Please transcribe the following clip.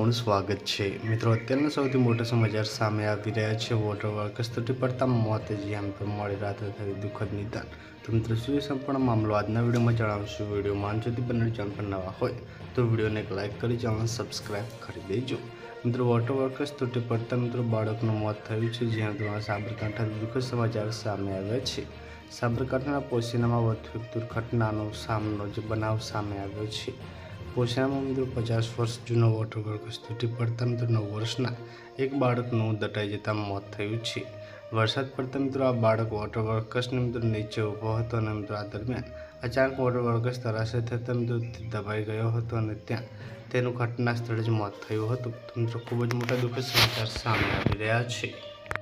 તમારું સ્વાગત છે। મિત્રો અત્યારના સૌથી મોટા સમાચાર સામે આવી રહ્યા છે। વોટર વર્કર્સ તૂટી પડતા મોત જ્યાં મિત્રો મોડી રાત્રે થયું દુઃખદ નિદાન। તો મિત્રો શું સંપૂર્ણ મામલો આજના વિડીયોમાં જણાવશું। વિડીયોમાં અંત સુધી બને ચેનલ પર નવા હોય તો વિડીયોને એક લાઇક કરી ચેનલ સબસ્ક્રાઇબ કરી દેજો। મિત્રો વોટર વર્કર્સ તૂટી પડતા મિત્રો બાળકનું મોત થયું છે। જ્યાં મિત્રો સાબરકાંઠા દુઃખદ સમાચાર સામે આવ્યા છે। સાબરકાંઠાના પોશીનામાં વધુ એક દુર્ઘટનાનો બનાવ સામે આવ્યો છે। પોશીનામાં મિત્રો 50 વર્ષ જૂનો વોટર વર્કર્સ તૂટી પડતા મિત્રો 9 વર્ષના એક બાળકનું દટાઈ જતાં મોત થયું છે। વરસાદ પડતા મિત્રો આ બાળક વોટર વર્કર્સને મિત્રો નીચે ઊભો હતો અને મિત્રો આ દરમિયાન અચાનક વોટર વર્કર્સ તરાશે થતાં મિત્રો દબાઈ ગયો હતો અને ત્યાં તેનું ઘટના સ્થળે જ મોત થયું હતું। તો મિત્રો ખૂબ જ મોટા દુઃખદ સમાચાર સામે આવી રહ્યા છે।